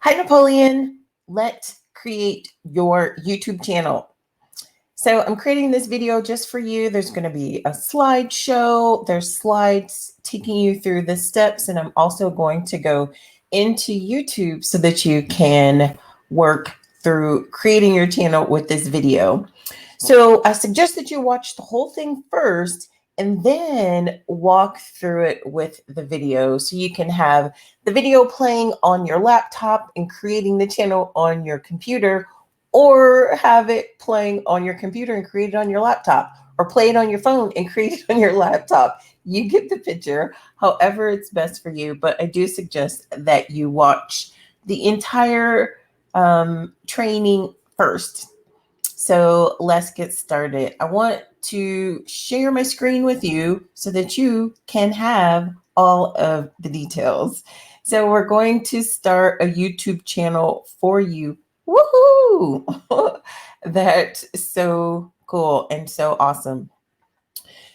Hi, Napoleon. Let's create your YouTube channel. So I'm creating this video just for you. There's going to be a slideshow. There's slides taking you through the steps. And I'm also going to go into YouTube so that you can work through creating your channel with this video. So I suggest that you watch the whole thing first and then walk through it with the video so you can have the video playing on your laptop and creating the channel on your computer, or have it playing on your computer and create it on your laptop, or play it on your phone and create it on your laptop. You get the picture, however it's best for you. But I do suggest that you watch the entire training first. So let's get started. I want to share my screen with you so that you can have all of the details. So we're going to start a YouTube channel for you. Woohoo! That's so cool and so awesome.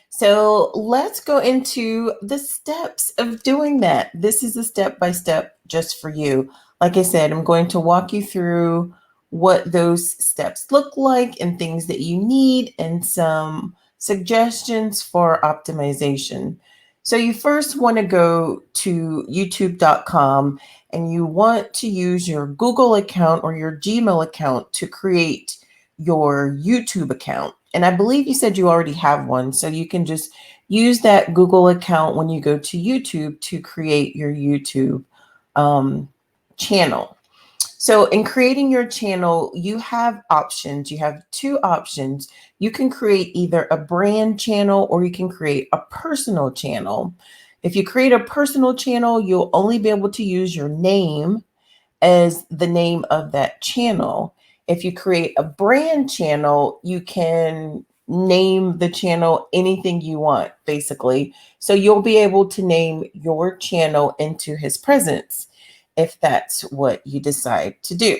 So let's go into the steps of doing that. This is a step-by-step just for you. Like I said, I'm going to walk you through what those steps look like and things that you need and some suggestions for optimization. So you first want to go to youtube.com and you want to use your Google account or your Gmail account to create your YouTube account. And I believe you said you already have one, so you can just use that Google account when you go to YouTube to create your YouTube channel. So in creating your channel, you have options. You have two options. You can create either a brand channel or you can create a personal channel. If you create a personal channel, you'll only be able to use your name as the name of that channel. If you create a brand channel, you can name the channel anything you want, basically. So you'll be able to name your channel into his presence if that's what you decide to do.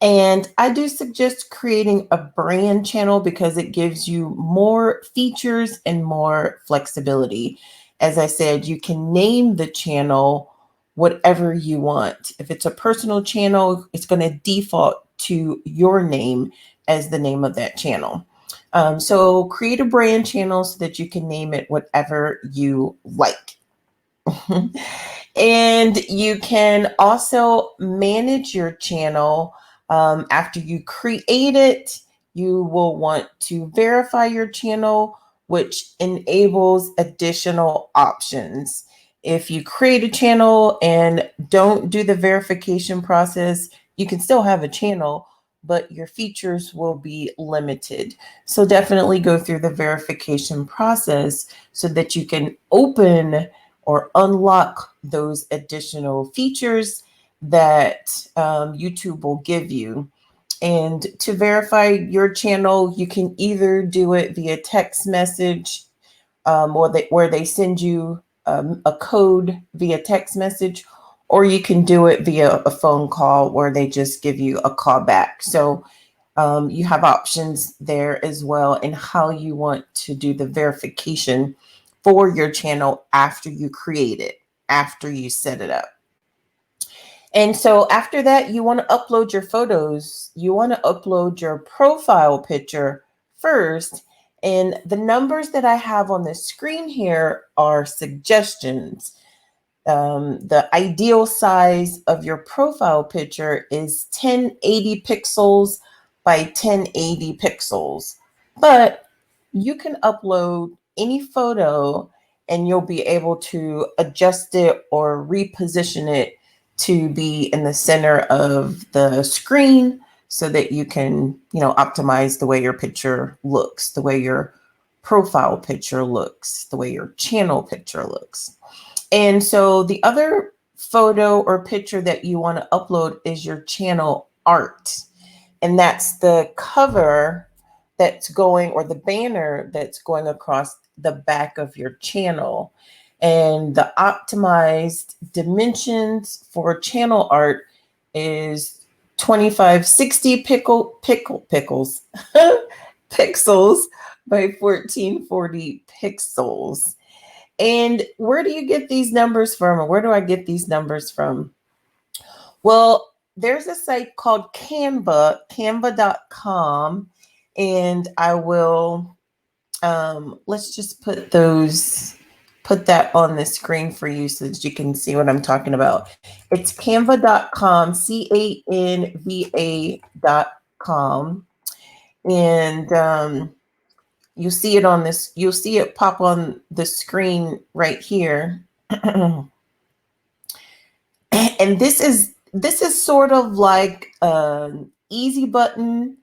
And I do suggest creating a brand channel because it gives you more features and more flexibility. As I said, you can name the channel whatever you want. If it's a personal channel, it's going to default to your name as the name of that channel. So create a brand channel so that you can name it whatever you like. And you can also manage your channel. After you create it, you will want to verify your channel, which enables additional options. If you create a channel and don't do the verification process, you can still have a channel, but your features will be limited. So definitely go through the verification process so that you can open or unlock those additional features that YouTube will give you. And to verify your channel, you can either do it via text message where they send you a code via text message, or you can do it via a phone call where they just give you a call back. So you have options there as well in how you want to do the verification for your channel after you create it, after you set it up. And so after that, you want to upload your photos. You want to upload your profile picture first. And the numbers that I have on the screen here are suggestions. The ideal size of your profile picture is 1080 pixels by 1080 pixels. But you can upload any photo and you'll be able to adjust it or reposition it to be in the center of the screen so that you can, optimize the way your picture looks, the way your profile picture looks, the way your channel picture looks. And so the other photo or picture that you want to upload is your channel art. And that's the cover that's going, or the banner that's going across the back of your channel. And the optimized dimensions for channel art is 2560 pixels by 1440 pixels. And where do you get these numbers from? Or where do I get these numbers from? Well, there's a site called Canva, canva.com, and I will let's just put that on the screen for you so that you can see what I'm talking about. It's canva.com, canva.com, and you'll see it on this, you'll see it pop on the screen right here. And this is sort of like an easy button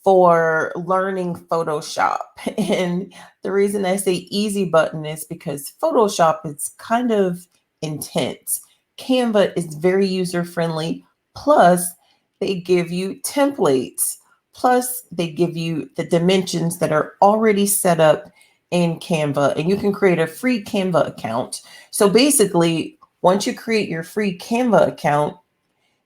for learning Photoshop. And the reason I say easy button is because Photoshop is kind of intense. Canva is very user friendly. Plus, they give you templates. Plus, they give you the dimensions that are already set up in Canva, and you can create a free Canva account. So basically, once you create your free Canva account,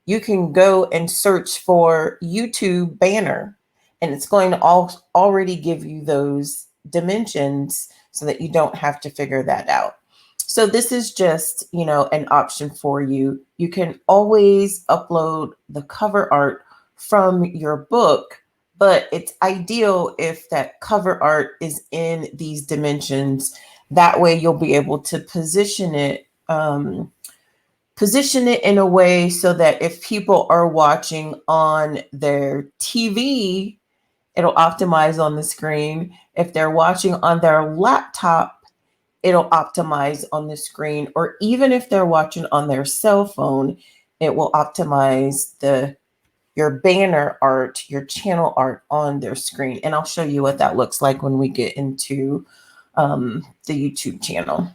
you can go and search for YouTube banner, and it's going to already give you those dimensions so that you don't have to figure that out. So this is just, an option for you. You can always upload the cover art from your book, but it's ideal if that cover art is in these dimensions. That way you'll be able to position it in a way so that if people are watching on their TV, it'll optimize on the screen. If they're watching on their laptop, it'll optimize on the screen. Or even if they're watching on their cell phone, it will optimize your banner art, your channel art on their screen. And I'll show you what that looks like when we get into the YouTube channel.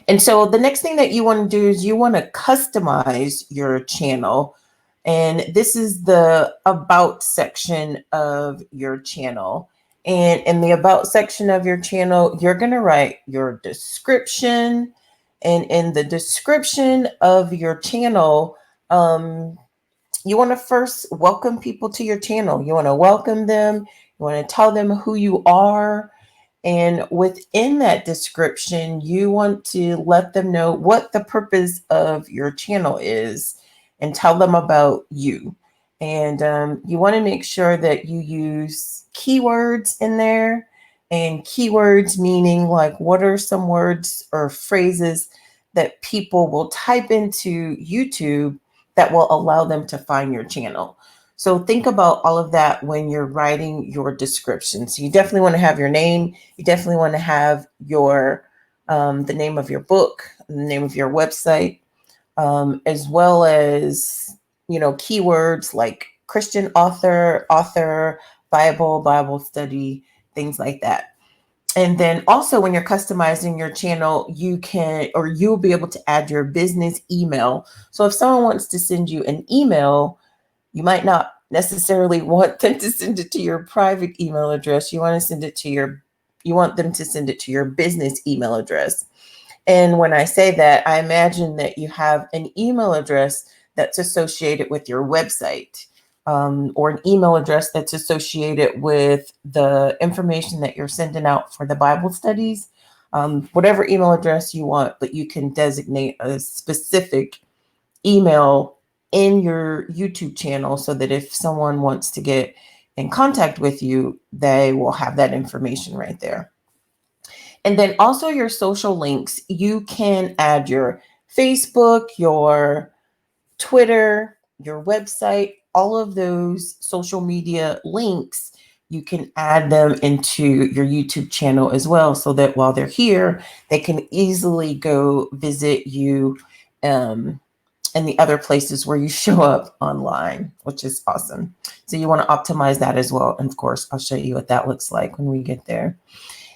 And so the next thing that you want to do is you want to customize your channel. And this is the about section of your channel. And in the about section of your channel, you're going to write your description. And in the description of your channel, you want to first welcome people to your channel. You want to welcome them. You want to tell them who you are. And within that description, you want to let them know what the purpose of your channel is and tell them about you. And you want to make sure that you use keywords in there, and keywords meaning like what are some words or phrases that people will type into YouTube that will allow them to find your channel. So think about all of that when you're writing your description. So you definitely want to have your name. You definitely want to have your the name of your book, the name of your website, as well as keywords like Christian author, Bible study, things like that. And then also when you're customizing your channel, you'll be able to add your business email. So if someone wants to send you an email, you might not necessarily want them to send it to your private email address. You want them to send it to your business email address. And when I say that, I imagine that you have an email address that's associated with your website, or an email address that's associated with the information that you're sending out for the Bible studies, whatever email address you want, but you can designate a specific email in your YouTube channel so that if someone wants to get in contact with you, they will have that information right there. And then also your social links. You can add your Facebook, your Twitter, your website, all of those social media links. You can add them into your YouTube channel as well, so that while they're here, they can easily go visit you and the other places where you show up online, which is awesome. So you want to optimize that as well. And of course, I'll show you what that looks like when we get there.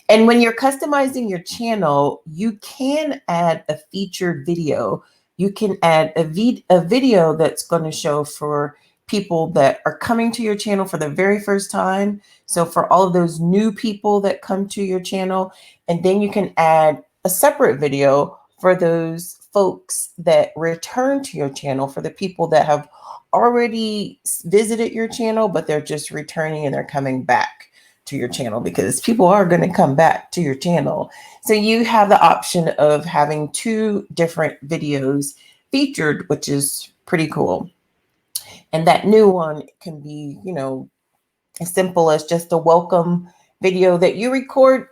And when you're customizing your channel, you can add a featured video. You can add a video that's going to show for people that are coming to your channel for the very first time. So for all of those new people that come to your channel, and then you can add a separate video for those folks that return to your channel, for the people that have already visited your channel, but they're just returning and they're coming back to your channel, because people are going to come back to your channel. So you have the option of having two different videos featured, which is pretty cool. And that new one can be, you know, as simple as just a welcome video that you record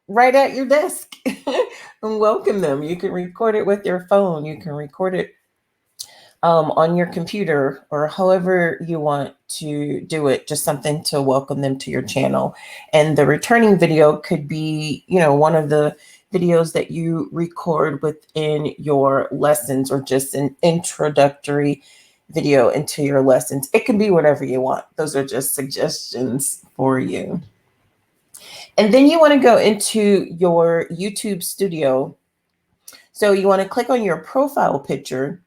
right at your desk and welcome them. You can record it with your phone. You can record it on your computer or however you want to do it, just something to welcome them to your channel. And the returning video could be, you know, one of the videos that you record within your lessons or just an introductory video into your lessons. It can be whatever you want. Those are just suggestions for you. And then you want to go into your YouTube studio. So you want to click on your profile picture,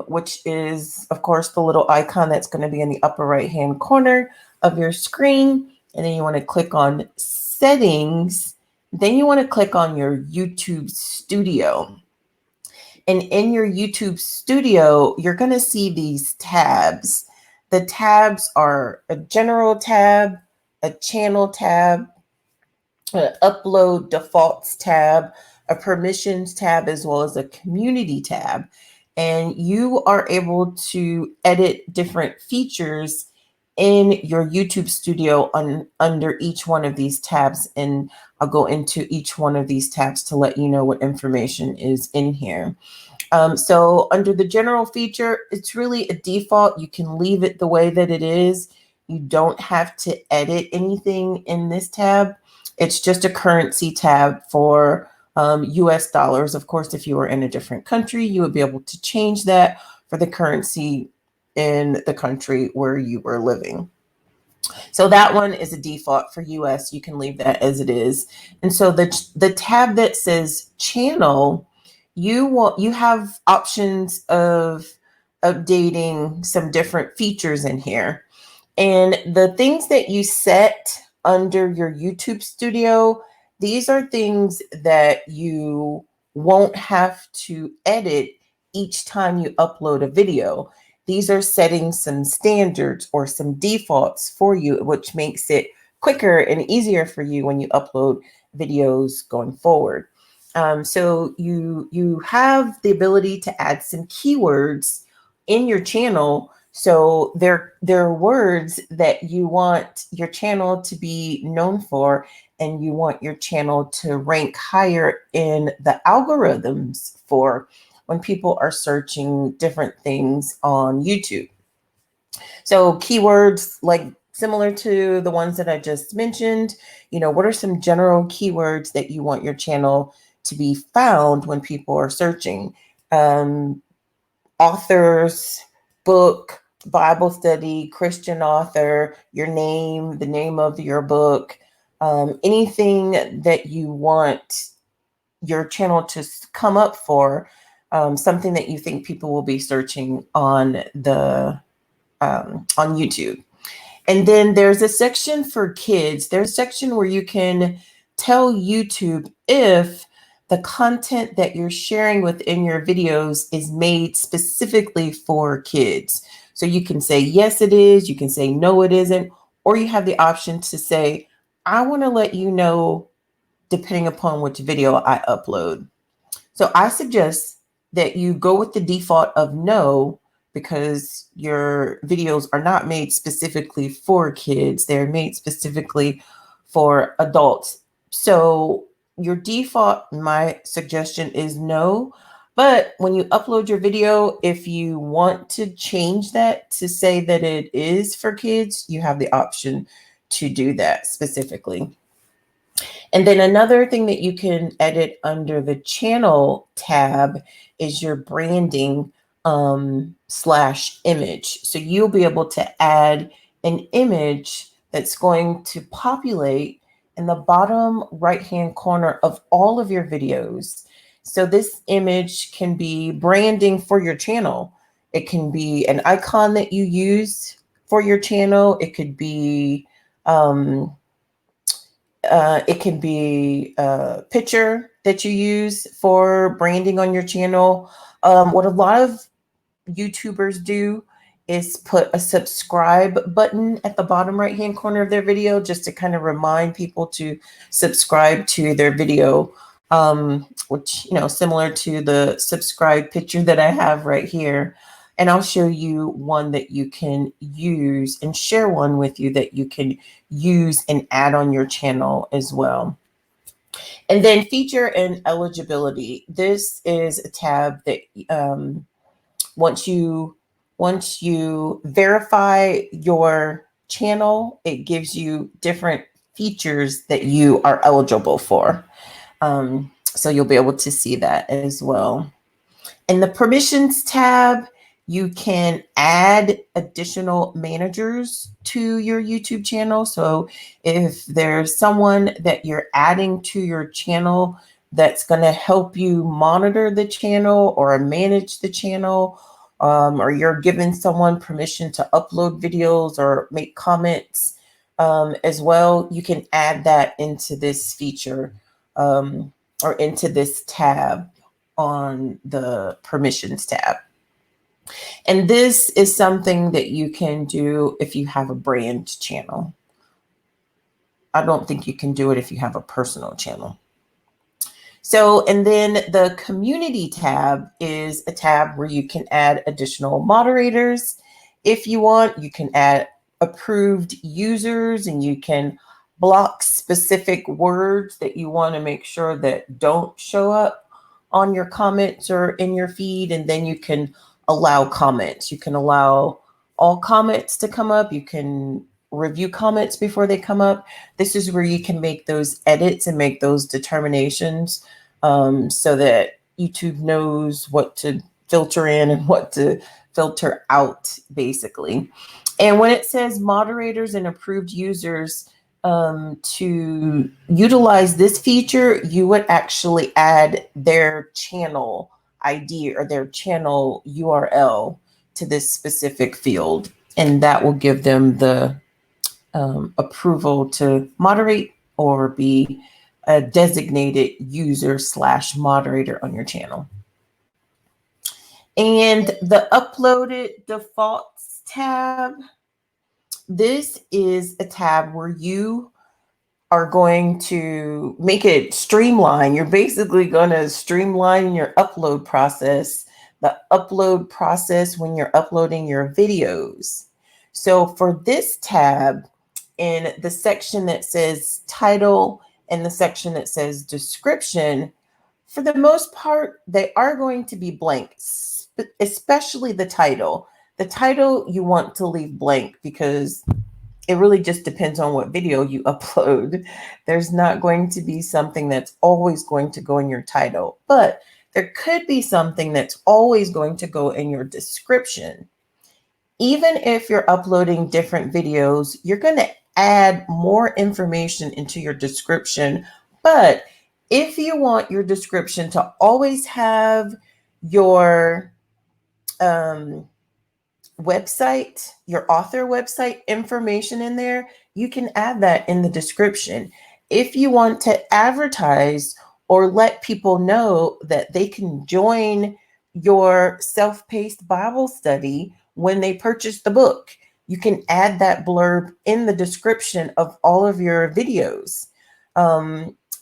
which is, of course, the little icon that's going to be in the upper right-hand corner of your screen. And then you want to click on settings. Then you want to click on your YouTube studio. And in your YouTube studio, you're going to see these tabs. The tabs are a general tab, a channel tab, an upload defaults tab, a permissions tab, as well as a community tab. And you are able to edit different features in your YouTube studio under each one of these tabs. And I'll go into each one of these tabs to let you know what information is in here. So under the general feature, it's really a default. You can leave it the way that it is. You don't have to edit anything in this tab. It's just a currency tab for US dollars. Of course, if you were in a different country, you would be able to change that for the currency in the country where you were living. So that one is a default for US. You can leave that as it is. And so the tab that says channel, you have options of updating some different features in here. And the things that you set under your YouTube studio, these are things that you won't have to edit each time you upload a video. These are setting some standards or some defaults for you, which makes it quicker and easier for you when you upload videos going forward. So you have the ability to add some keywords in your channel. So they're words that you want your channel to be known for, and you want your channel to rank higher in the algorithms for when people are searching different things on YouTube. So keywords like similar to the ones that I just mentioned, you know, what are some general keywords that you want your channel to be found when people are searching? Authors, book, Bible study, Christian author, your name, the name of your book, anything that you want your channel to come up for, something that you think people will be searching on on YouTube. And then there's a section for kids. There's a section where you can tell YouTube if the content that you're sharing within your videos is made specifically for kids. So you can say, yes, it is. You can say, no, it isn't. Or you have the option to say, I want to let you know depending upon which video I upload. So I suggest that you go with the default of no, because your videos are not made specifically for kids. They're made specifically for adults. So your default, my suggestion is no. But when you upload your video, if you want to change that to say that it is for kids, you have the option to do that specifically. And then another thing that you can edit under the channel tab is your branding /image. So you'll be able to add an image that's going to populate in the bottom right-hand corner of all of your videos. So this image can be branding for your channel. It can be an icon that you use for your channel. It could be a picture that you use for branding on your channel. What a lot of YouTubers do is put a subscribe button at the bottom right-hand corner of their video just to kind of remind people to subscribe to their video, which, you know, similar to the subscribe picture that I have right here. And I'll show you one that you can use and share one with you that you can use and add on your channel as well. And then feature and eligibility. This is a tab that once you verify your channel, it gives you different features that you are eligible for. So you'll be able to see that as well. In the permissions tab, you can add additional managers to your YouTube channel. So if there's someone that you're adding to your channel that's going to help you monitor the channel or manage the channel, or you're giving someone permission to upload videos or make comments as well, you can add that into this feature or into this tab on the permissions tab. And this is something that you can do if you have a brand channel. I don't think you can do it if you have a personal channel. So, and then the community tab is a tab where you can add additional moderators. If you want, you can add approved users, and you can block specific words that you want to make sure that don't show up on your comments or in your feed. And then you can allow comments. You can allow all comments to come up. You can review comments before they come up. This is where you can make those edits and make those determinations so that YouTube knows what to filter in and what to filter out, basically. And when it says moderators and approved users, to utilize this feature, you would actually add their channel ID or their channel URL to this specific field, and that will give them the approval to moderate or be a designated user / moderator on your channel. And the uploaded defaults tab, this is a tab where you are going to make it streamline. You're basically going to streamline your upload process, the upload process when you're uploading your videos. So for this tab, in the section that says title and the section that says description, for the most part, they are going to be blank, especially the title. The title you want to leave blank because it really just depends on what video you upload. There's not going to be something that's always going to go in your title, but there could be something that's always going to go in your description. Even if you're uploading different videos, you're going to add more information into your description. But if you want your description to always have your website, your author website information in there, you can add that in the description. If you want to advertise or let people know that they can join your self-paced Bible study when they purchase the book, you can add that blurb in the description of all of your videos.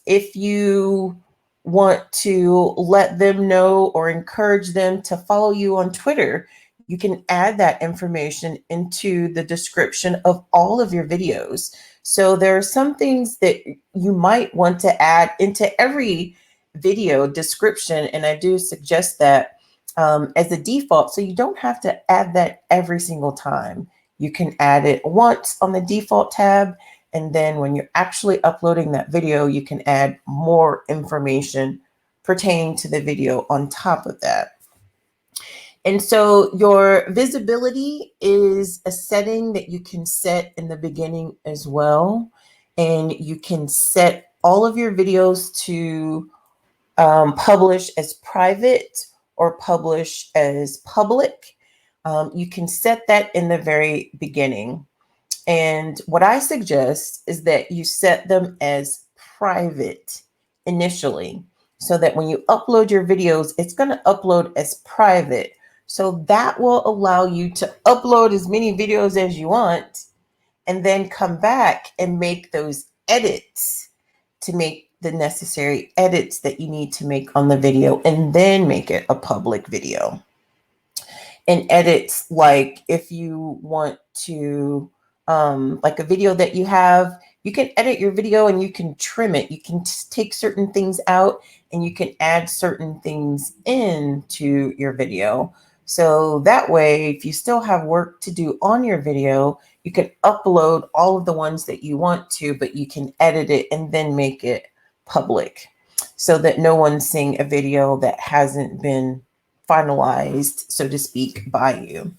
If you want to let them know or encourage them to follow you on Twitter, you can add that information into the description of all of your videos. So there are some things that you might want to add into every video description, and I do suggest that as a default, so you don't have to add that every single time. You can add it once on the default tab, and then when you're actually uploading that video, you can add more information pertaining to the video on top of that. And so your visibility is a setting that you can set in the beginning as well. And you can set all of your videos to publish as private or publish as public. You can set that in the very beginning. And what I suggest is that you set them as private initially, so that when you upload your videos, it's going to upload as private. So that will allow you to upload as many videos as you want and then come back and make those edits to make the necessary edits that you need to make on the video and then make it a public video. and edits, like if you want to, like a video that you have, you can edit your video and you can trim it. You can take certain things out and you can add certain things into your video. So that way, if you still have work to do on your video, you can upload all of the ones that you want to, but you can edit it and then make it public so that no one's seeing a video that hasn't been finalized, so to speak, by you.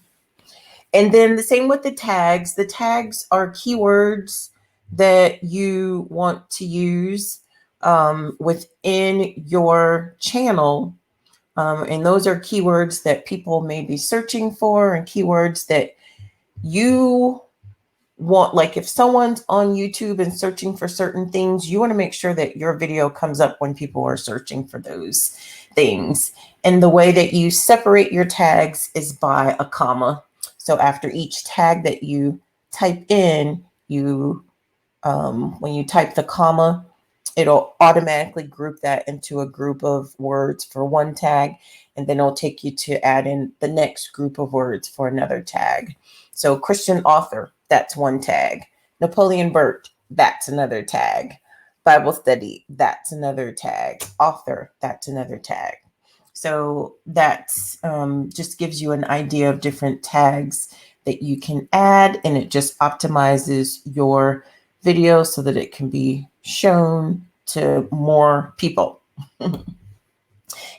And then the same with the tags. The tags are keywords that you want to use within your channel. And those are keywords that people may be searching for, and keywords that you want. Like if someone's on YouTube and searching for certain things, you want to make sure that your video comes up when people are searching for those things. And the way that you separate your tags is by a comma. So after each tag that you type in, when you type the comma, it'll automatically group that into a group of words for one tag, and then it'll take you to add in the next group of words for another tag. So Christian author, that's one tag. Napoleon Burt, that's another tag. Bible study, that's another tag. Author, that's another tag. So that's just gives you an idea of different tags that you can add, and it just optimizes your video so that it can be shown to more people.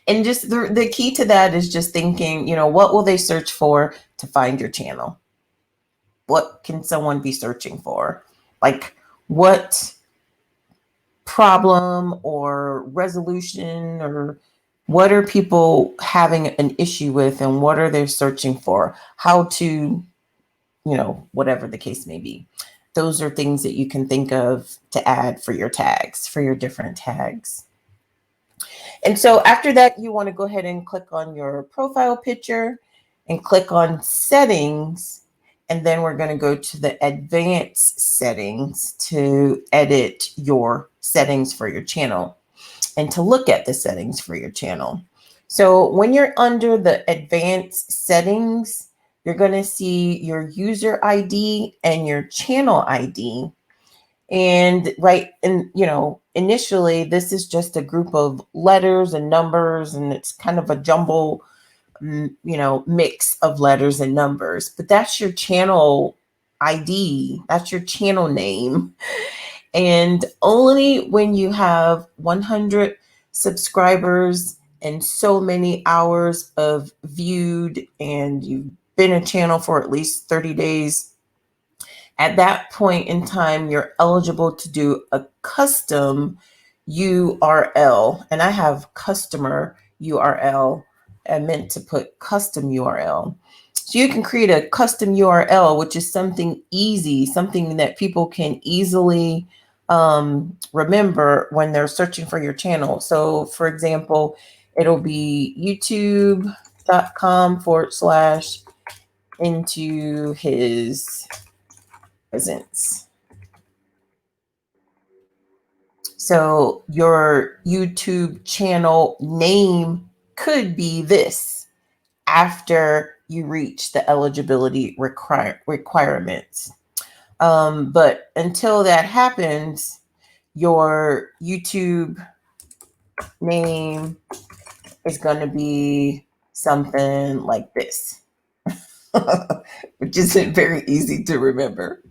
And just the key to that is just thinking, what will they search for to find your channel? What can someone be searching for? Like what problem or resolution, or what are people having an issue with, and what are they searching for? How to, whatever the case may be. Those are things that you can think of to add for your tags, for your different tags. And so after that, you want to go ahead and click on your profile picture and click on settings. And then we're going to go to the advanced settings to edit your settings for your channel and to look at the settings for your channel. So when you're under the advanced settings, you're going to see your user ID and your channel ID. And initially, this is just a group of letters and numbers, and it's kind of a jumble, mix of letters and numbers. But that's your channel ID. That's your channel name. And only when you have 100 subscribers and so many hours of viewed, and you've been a channel for at least 30 days, at that point in time, you're eligible to do a custom URL. And I have customer URL. I meant to put custom URL. So you can create a custom URL, which is something easy, something that people can easily remember when they're searching for your channel. So for example, it'll be youtube.com/into his presence. So your YouTube channel name could be this after you reach the eligibility requirements. But until that happens, your YouTube name is going to be something like this, which isn't very easy to remember.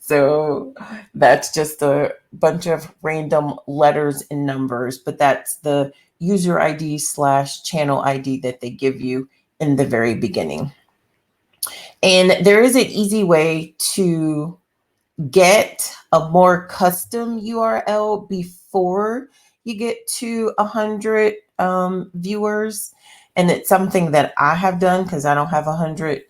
So that's just a bunch of random letters and numbers, but that's the user ID/channel ID that they give you in the very beginning. And there is an easy way to get a more custom URL before you get to 100 viewers. And it's something that I have done because I don't have 100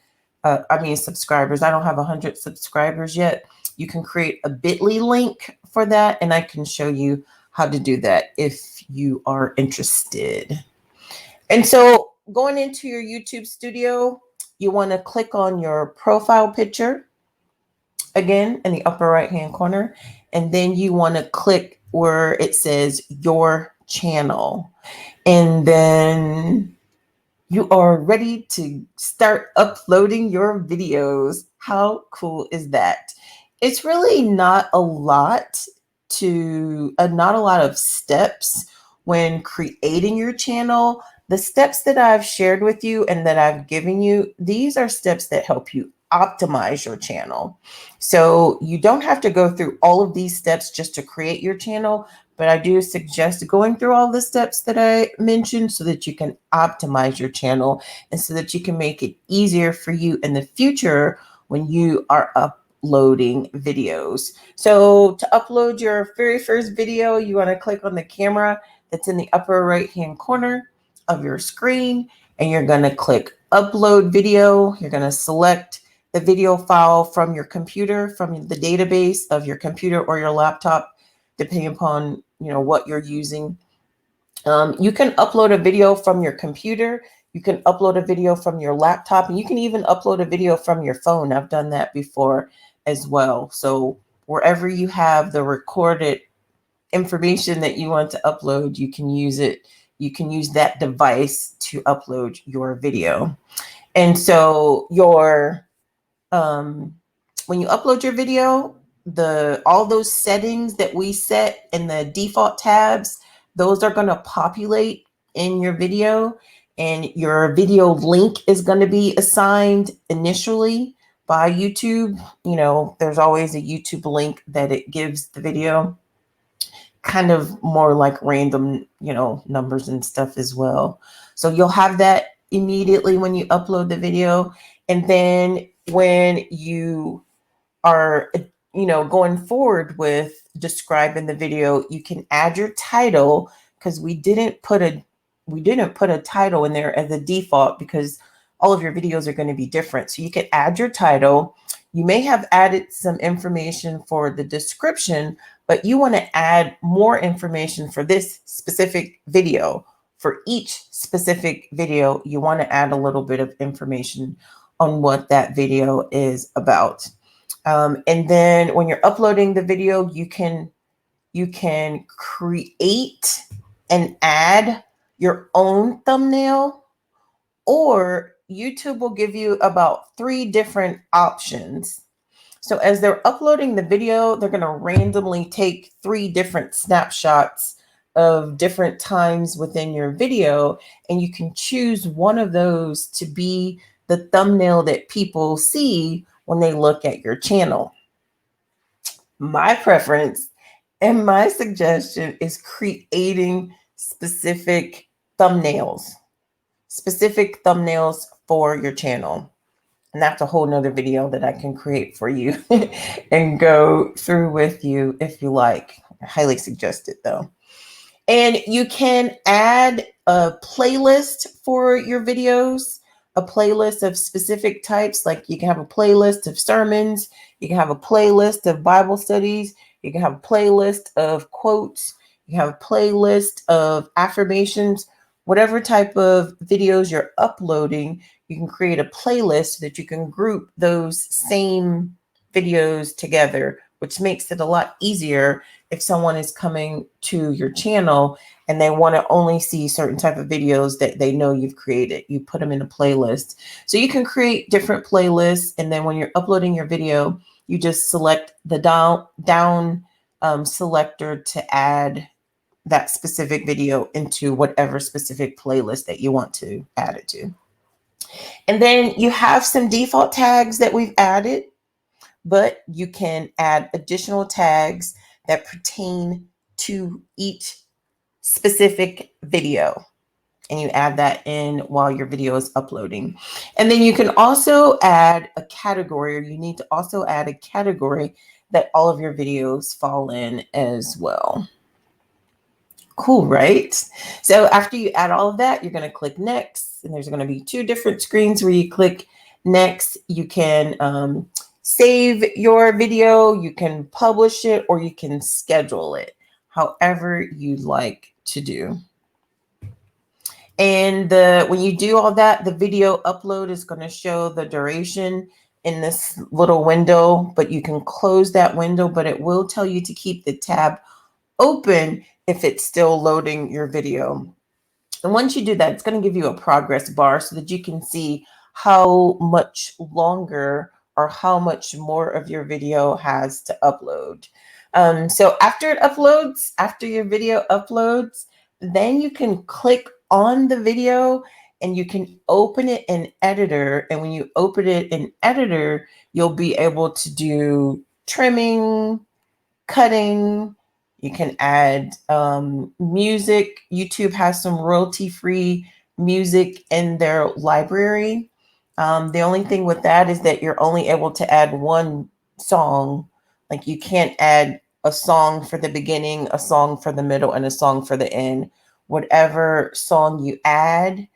subscribers. I don't have 100 subscribers yet. You can create a bit.ly link for that, and I can show you how to do that if you are interested. And so going into your YouTube studio, you want to click on your profile picture again in the upper right hand corner, and then you want to click where it says your channel, and then you are ready to start uploading your videos. How cool is that? It's really not a lot not a lot of steps when creating your channel. The steps that I've shared with you and that I've given you, these are steps that help you optimize your channel. So you don't have to go through all of these steps just to create your channel, but I do suggest going through all the steps that I mentioned so that you can optimize your channel and so that you can make it easier for you in the future when you are uploading videos. So to upload your very first video, you want to click on the camera that's in the upper right-hand corner of your screen, and you're going to click upload video. You're going to select the video file from your computer, from the database of your computer or your laptop, depending upon what you're using. You can upload a video from your computer. You can upload a video from your laptop, and you can even upload a video from your phone. I've done that before as well. So wherever you have the recorded information that you want to upload, you can use it. You can use that device to upload your video. And so when you upload your video, all those settings that we set in the default tabs, those are going to populate in your video, and your video link is going to be assigned initially by YouTube. There's always a YouTube link that it gives the video, kind of more like random, numbers and stuff as well. So you'll have that immediately when you upload the video. And then when you are, going forward with describing the video, you can add your title, because we didn't put a title in there as a default because all of your videos are going to be different. So you can add your title. You may have added some information for the description, but you want to add more information for this specific video. For each specific video, you want to add a little bit of information on what that video is about. And then when you're uploading the video, you can create and add your own thumbnail, or YouTube will give you about 3 different options. So as they're uploading the video, they're going to randomly take 3 different snapshots of different times within your video, and you can choose one of those to be the thumbnail that people see when they look at your channel. My preference and my suggestion is creating specific thumbnails for your channel. And that's a whole nother video that I can create for you and go through with you if you like. I highly suggest it though. And you can add a playlist for your videos, a playlist of specific types. Like you can have a playlist of sermons, you can have a playlist of Bible studies, you can have a playlist of quotes, you can have a playlist of affirmations. Whatever type of videos you're uploading, you can create a playlist so that you can group those same videos together, which makes it a lot easier if someone is coming to your channel and they want to only see certain type of videos that they know you've created. You put them in a playlist. So you can create different playlists, and then when you're uploading your video, you just select the down selector to add that specific video into whatever specific playlist that you want to add it to. And then you have some default tags that we've added, but you can add additional tags that pertain to each specific video. And you add that in while your video is uploading. And then you can also add a category, or you need to also add a category that all of your videos fall in as well. Cool, right? So after you add all of that, you're going to click next, and there's going to be 2 different screens where you click next. You can save your video, you can publish it, or you can schedule it, however you'd like to do. And when you do all that, the video upload is going to show the duration in this little window, but you can close that window, but it will tell you to keep the tab open if it's still loading your video. And once you do that, it's going to give you a progress bar so that you can see how much longer or how much more of your video has to upload. So after it uploads, after your video uploads, then you can click on the video and you can open it in editor. And when you open it in editor, you'll be able to do trimming, cutting. You can add music. YouTube has some royalty-free music in their library. The only thing with that is that you're only able to add one song. Like you can't add a song for the beginning, a song for the middle, and a song for the end. Whatever song you add,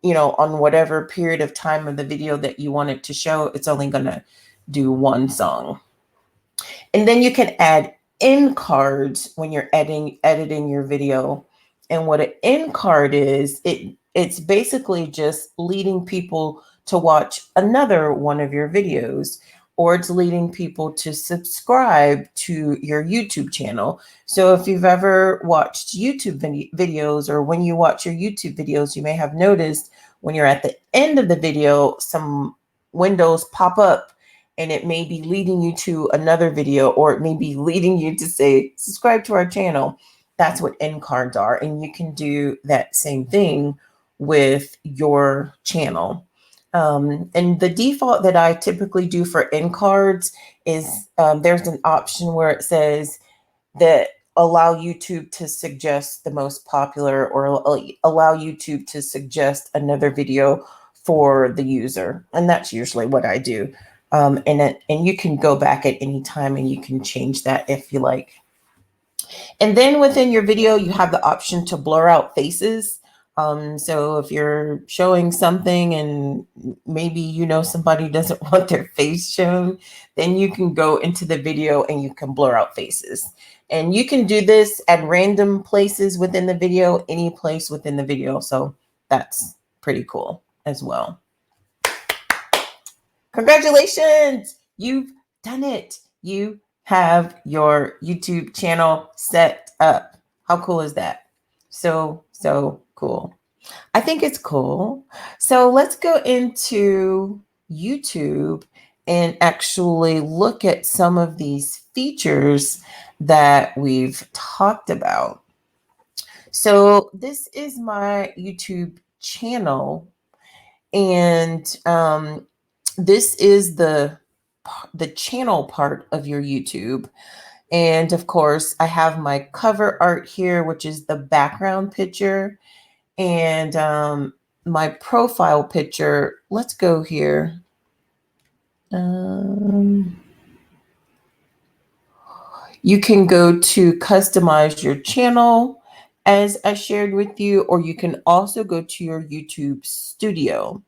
on whatever period of time of the video that you want it to show, it's only going to do one song. And then you can add end cards when you're editing your video. And what an end card is, it's basically just leading people to watch another one of your videos, or it's leading people to subscribe to your YouTube channel. So if you've ever watched YouTube videos, or when you watch your YouTube videos, you may have noticed when you're at the end of the video, some windows pop up, and it may be leading you to another video, or it may be leading you to say, subscribe to our channel. That's what end cards are. And you can do that same thing with your channel. And the default that I typically do for end cards is there's an option where it says that allow YouTube to suggest the most popular, or allow YouTube to suggest another video for the user. And that's usually what I do. And you can go back at any time and you can change that if you like. And then within your video, you have the option to blur out faces. So if you're showing something and maybe somebody doesn't want their face shown, then you can go into the video and you can blur out faces. And you can do this at random places within the video, any place within the video. So that's pretty cool as well. Congratulations, you've done it. You have your YouTube channel set up. How cool is that? So cool. I think it's cool. So let's go into YouTube and actually look at some of these features that we've talked about. So this is my YouTube channel, and this is the channel part of your YouTube. And of course, I have my cover art here, which is the background picture, and my profile picture. Let's go here. You can go to customize your channel, as I shared with you, or you can also go to your YouTube studio.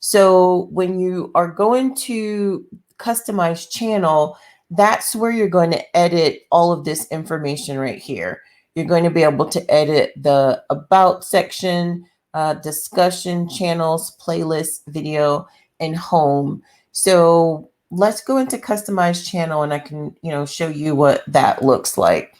So when you are going to customize channel, that's where you're going to edit all of this information right here. You're going to be able to edit the about section, discussion, channels, playlist, video, and home. So let's go into customize channel, and I can, show you what that looks like.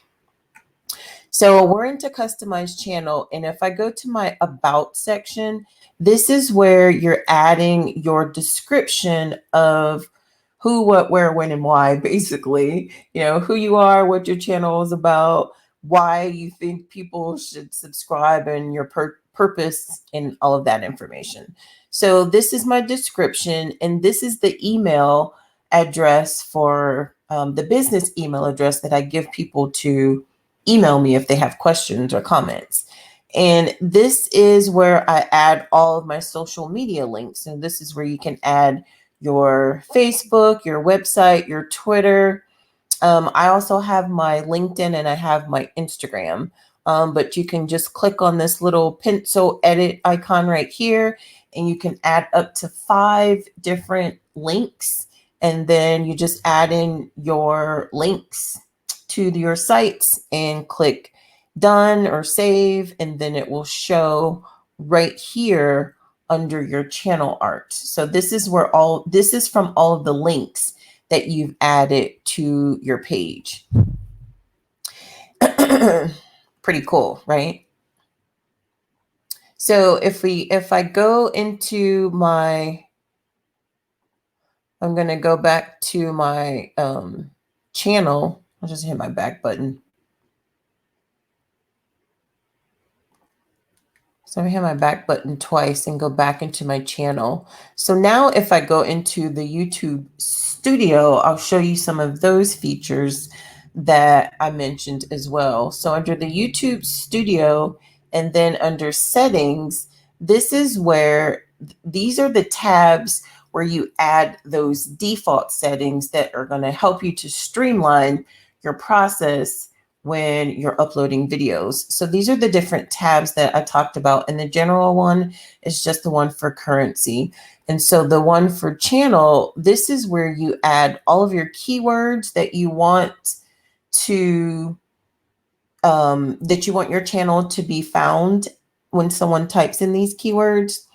So we're into customize channel. And if I go to my about section, this is where you're adding your description of who, what, where, when, and why, basically, who you are, what your channel is about, why you think people should subscribe, and your purpose, and all of that information. So this is my description, and this is the email address for the business email address that I give people to email me if they have questions or comments. And this is where I add all of my social media links. And this is where you can add your Facebook, your website, your Twitter. I also have my LinkedIn and I have my Instagram. But you can just click on this little pencil edit icon right here, and you can add up to 5 different links. And then you just add in your links to your sites and click done or save, and then it will show right here under your channel art. So this is where this is from all of the links that you've added to your page. Pretty cool, right? So if I go into my, I'm going to go back to my channel. I'll just hit my back button. So I hit my back button twice and go back into my channel. So now if I go into the YouTube studio, I'll show you some of those features that I mentioned as well. So under the YouTube studio and then under settings, this is where these are the tabs where you add those default settings that are going to help you to streamline your process when you're uploading videos. So these are the different tabs that I talked about. And the general one is just the one for currency. And so the one for channel, this is where you add all of your keywords that you want to, that you want your channel to be found when someone types in these keywords.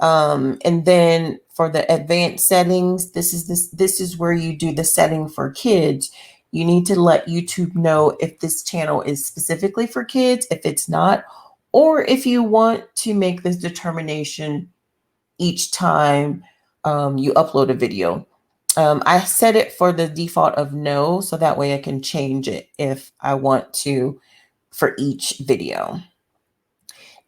And then for the advanced settings, this is where you do the setting for kids. You need to let YouTube know if this channel is specifically for kids, if it's not, or if you want to make this determination each time you upload a video. I set it for the default of no, so that way I can change it if I want to for each video.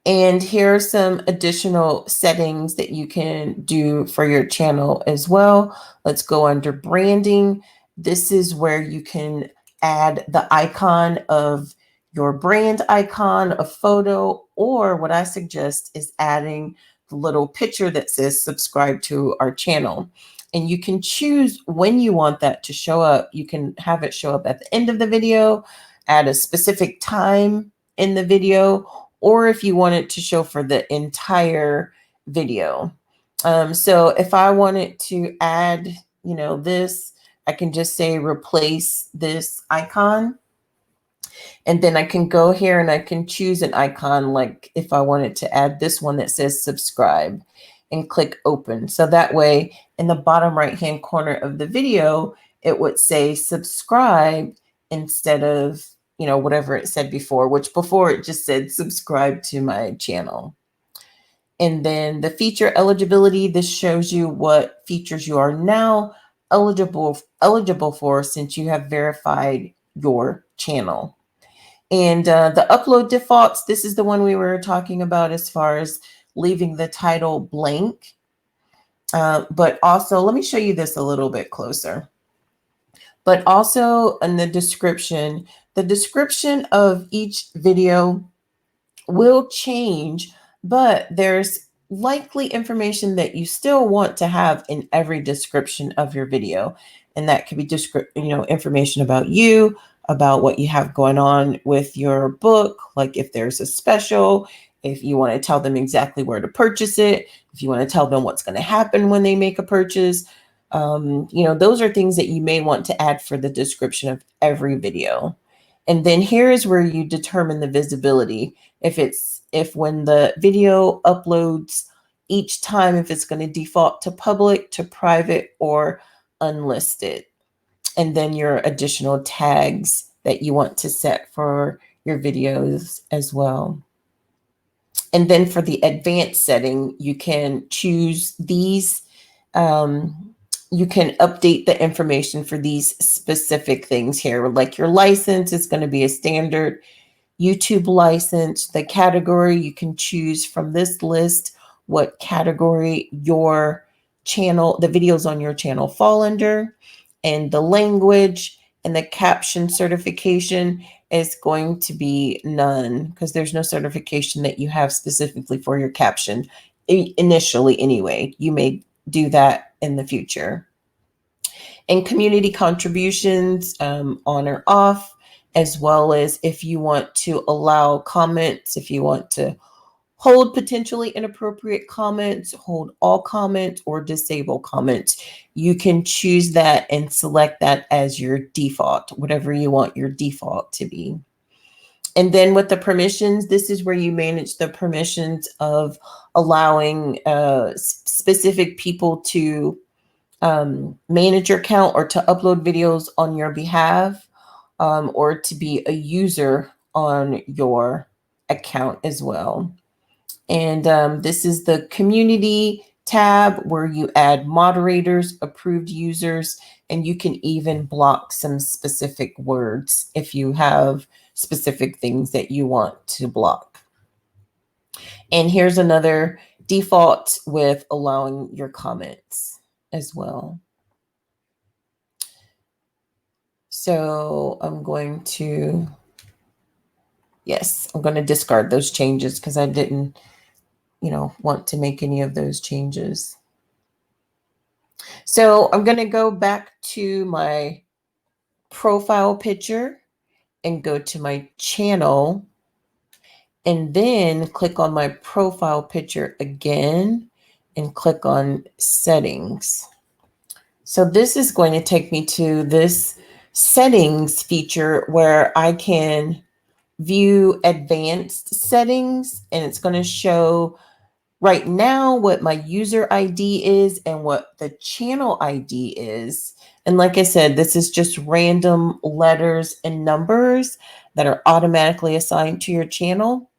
And here are some additional settings that you can do for your channel as well. Let's go under branding. This is where you can add the icon of your brand icon, a photo, or what I suggest is adding the little picture that says subscribe to our channel. And you can choose when you want that to show up. You can have it show up at the end of the video, at a specific time in the video, or if you want it to show for the entire video. So if I wanted to add, this, I can just say replace this icon. And then I can go here and I can choose an icon, like if I wanted to add this one that says subscribe, and click open. So that way in the bottom right-hand corner of the video, it would say subscribe instead of, whatever it said before, which before it just said subscribe to my channel. And then the feature eligibility, this shows you what features you are now eligible for since you have verified your channel. And the upload defaults, this is the one we were talking about as far as leaving the title blank. But also, let me show you this a little bit closer. But also in the description of each video will change, but there's likely information that you still want to have in every description of your video. And that could be information about you, about what you have going on with your book, like if there's a special, if you want to tell them exactly where to purchase it, if you want to tell them what's going to happen when they make a purchase. Those are things that you may want to add for the description of every video. And then here is where you determine the visibility. If when the video uploads each time, if it's going to default to public, to private, or unlisted. And then your additional tags that you want to set for your videos as well. And then for the advanced setting, you can choose these. You can update the information for these specific things here. Like your license is going to be a standard YouTube license. The category, you can choose from this list what category your channel, the videos on your channel fall under. And the language and the caption certification is going to be none, because there's no certification that you have specifically for your caption initially anyway. You may do that in the future. And community contributions, on or off, as well as if you want to allow comments, if you want to hold potentially inappropriate comments, hold all comments, or disable comments. You can choose that and select that as your default, whatever you want your default to be. And then with the permissions, this is where you manage the permissions of allowing specific people to manage your account or to upload videos on your behalf, or to be a user on your account as well. And this is the community tab where you add moderators, approved users, and you can even block some specific words if you have specific things that you want to block. And here's another default with allowing your comments as well. So I'm going to, yes, I'm going to discard those changes because I didn't, want to make any of those changes. So I'm going to go back to my profile picture and go to my channel and then click on my profile picture again and click on settings. So this is going to take me to this settings feature where I can view advanced settings, and it's going to show right now what my user ID is and what the channel ID is. And like I said, this is just random letters and numbers that are automatically assigned to your channel.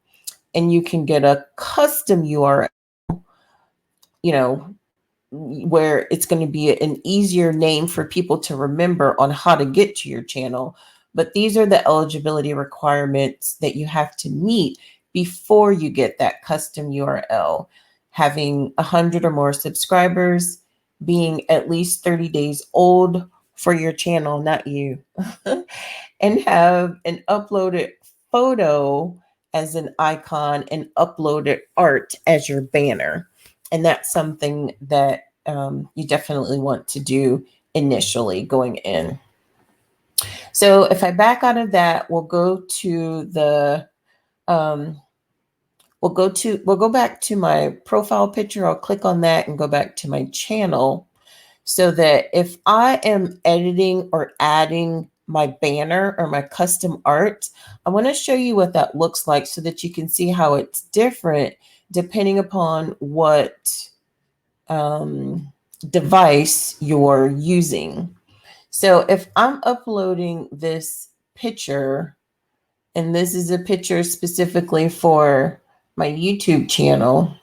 And you can get a custom URL, where it's going to be an easier name for people to remember on how to get to your channel. But these are the eligibility requirements that you have to meet before you get that custom URL. Having 100 or more subscribers, being at least 30 days old for your channel, not you, and have an uploaded photo as an icon and uploaded art as your banner. And that's something that you definitely want to do initially going in. So if I back out of that, we'll go to the we'll go back to my profile picture. I'll click on that and go back to my channel, so that if I am editing or adding my banner or my custom art, I want to show you what that looks like so that you can see how it's different depending upon what device you're using. So if I'm uploading this picture, and this is a picture specifically for my YouTube channel,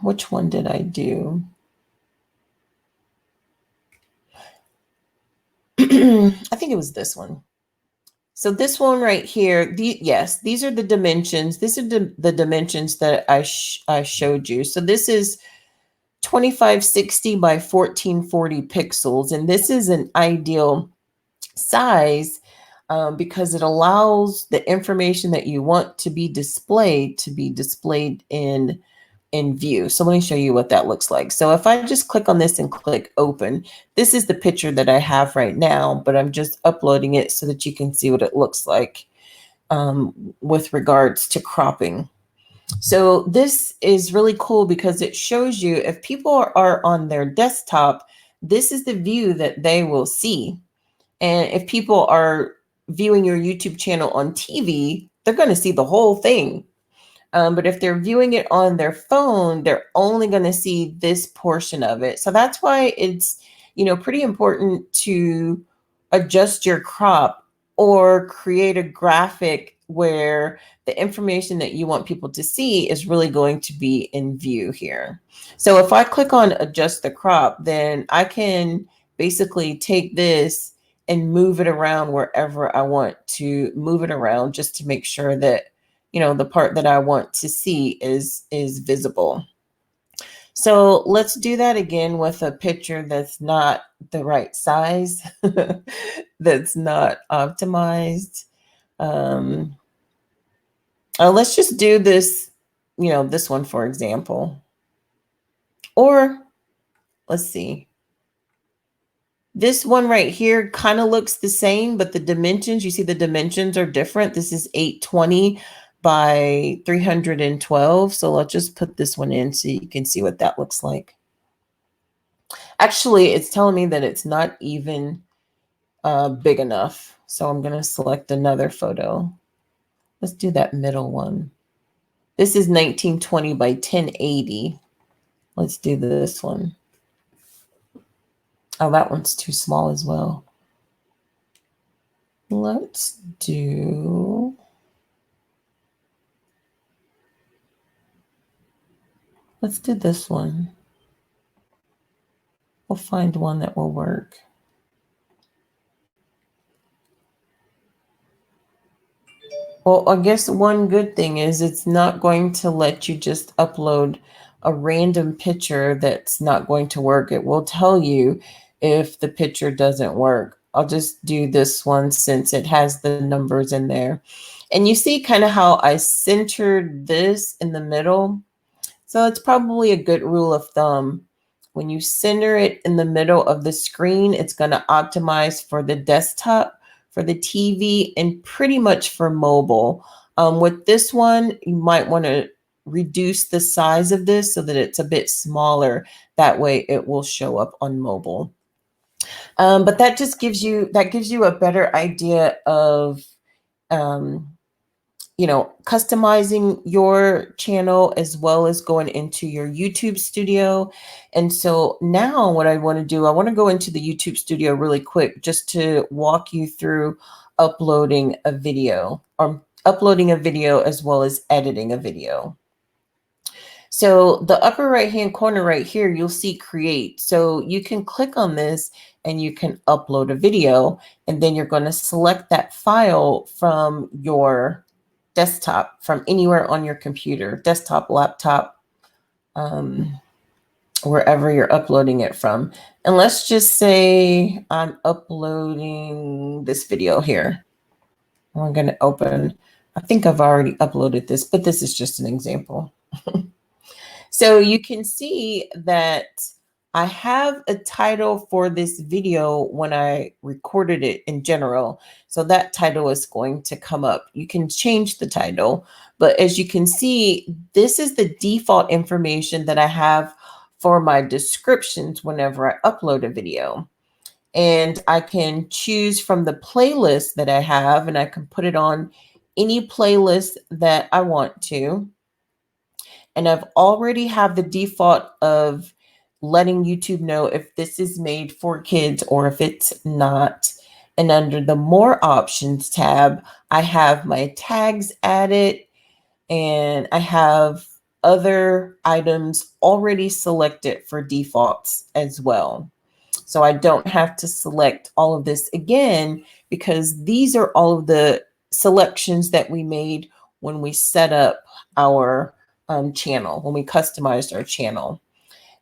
which one did I do? I think it was this one. So this one right here, these are the dimensions. These are the dimensions that I showed you. So this is 2560 by 1440 pixels. And this is an ideal size because it allows the information that you want to be displayed in view. So let me show you what that looks like. So if I just click on this and click open, this is the picture that I have right now, but I'm just uploading it so that you can see what it looks like with regards to cropping. So this is really cool because it shows you if people are on their desktop, this is the view that they will see. And if people are viewing your YouTube channel on TV, they're going to see the whole thing. But if they're viewing it on their phone, they're only going to see this portion of it. So that's why it's, pretty important to adjust your crop or create a graphic where the information that you want people to see is really going to be in view here. So if I click on adjust the crop, then I can basically take this and move it around wherever I want to move it around, just to make sure that the part that I want to see is visible. So let's do that again with a picture that's not the right size, that's not optimized. Let's just do this, this one, for example. Or let's see. This one right here kind of looks the same, but the dimensions, you see the dimensions are different. This is 820 by 312. So let's just put this one in so you can see what that looks like. Actually, it's telling me that it's not even big enough. So I'm going to select another photo. Let's do that middle one. This is 1920 by 1080. Let's do this one. Oh, that one's too small as well. Let's do Let's do this one. We'll find one that will work. Well, I guess one good thing is it's not going to let you just upload a random picture that's not going to work. It will tell you if the picture doesn't work. I'll just do this one since it has the numbers in there. And you see kind of how I centered this in the middle. So it's probably a good rule of thumb. When you center it in the middle of the screen, it's going to optimize for the desktop, for the TV, and pretty much for mobile. With this one, you might want to reduce the size of this so that it's a bit smaller. That way it will show up on mobile. But that just gives you a better idea of customizing your channel as well as going into your YouTube studio. And so now what I want to do, I want to go into the YouTube studio really quick just to walk you through uploading a video as well as editing a video. So the upper right hand corner right here, you'll see create. So you can click on this and you can upload a video, and then you're going to select that file from your desktop, from anywhere on your computer, desktop, laptop, wherever you're uploading it from. And let's just say I'm uploading this video here. I'm going to open, I think I've already uploaded this, but this is just an example. So you can see that I have a title for this video when I recorded it in general. So that title is going to come up. You can change the title, but as you can see, this is the default information that I have for my descriptions whenever I upload a video. And I can choose from the playlist that I have, and I can put it on any playlist that I want to. And I've already have the default of letting YouTube know if this is made for kids or if it's not. And under the more options tab, I have my tags added, and I have other items already selected for defaults as well. So I don't have to select all of this again, because these are all of the selections that we made when we set up our channel, when we customized our channel.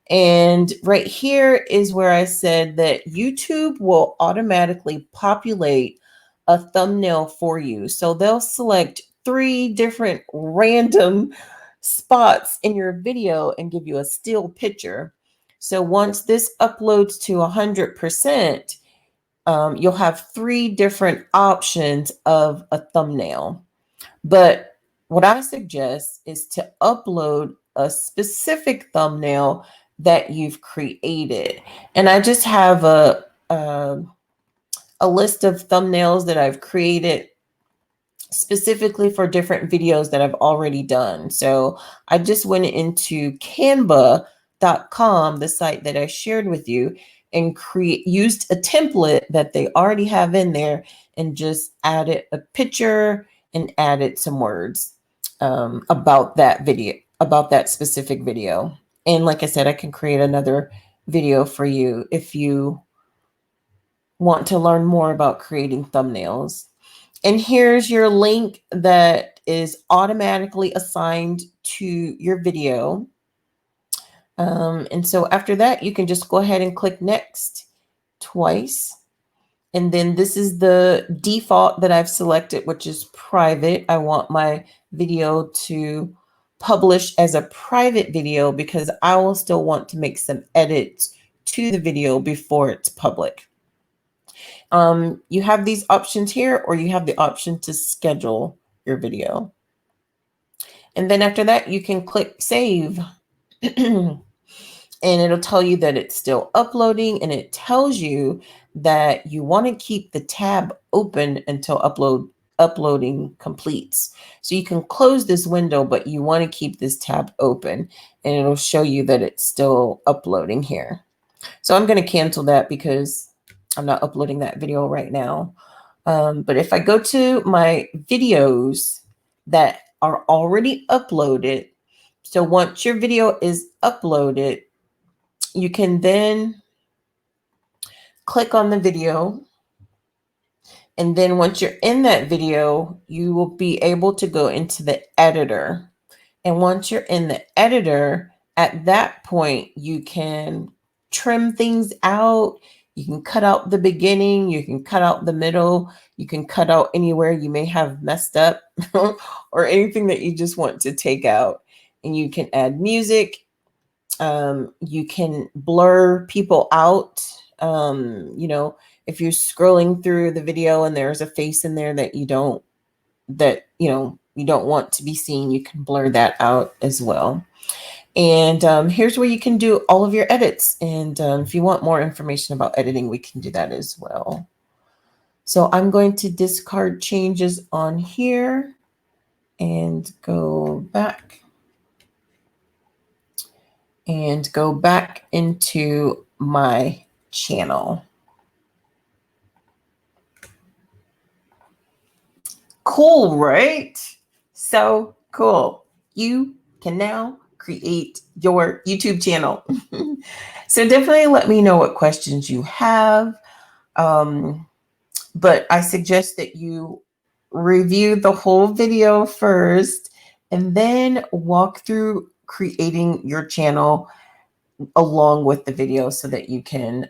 And right here is where I said that YouTube will automatically populate a thumbnail for you. So they'll select 3 different random spots in your video and give you a still picture. So once this uploads to 100%, you'll have 3 different options of a thumbnail. But what I suggest is to upload a specific thumbnail that you've created. And I just have a list of thumbnails that I've created specifically for different videos that I've already done. So I just went into canva.com, the site that I shared with you, and used a template that they already have in there and just added a picture and added some words about that video, about that specific video. And like I said, I can create another video for you if you want to learn more about creating thumbnails. And here's your link that is automatically assigned to your video. And so after that, you can just go ahead and click next twice. And then this is the default that I've selected, which is private. I want my video to publish as a private video because I will still want to make some edits to the video before it's public. You have these options here, or you have the option to schedule your video. And then after that, you can click save. And it'll tell you that it's still uploading, and it tells you that you want to keep the tab open until uploading completes. So you can close this window, but you want to keep this tab open, and it'll show you that it's still uploading here. So I'm going to cancel that because I'm not uploading that video right now. But if I go to my videos that are already uploaded, So once your video is uploaded, you can then click on the video. And then once you're in that video, you will be able to go into the editor. And once you're in the editor, at that point, you can trim things out. You can cut out the beginning. You can cut out the middle. You can cut out anywhere you may have messed up or anything that you just want to take out. And you can add music. You can blur people out. If you're scrolling through the video and there's a face in there that you don't want to be seen, you can blur that out as well. And here's where you can do all of your edits. And if you want more information about editing, we can do that as well. So I'm going to discard changes on here and go back into my channel. Cool, right? So cool. You can now create your YouTube channel. So definitely let me know what questions you have. But I suggest that you review the whole video first and then walk through creating your channel along with the video so that you can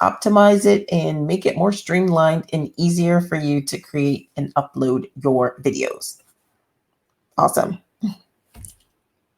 optimize it and make it more streamlined and easier for you to create and upload your videos. Awesome.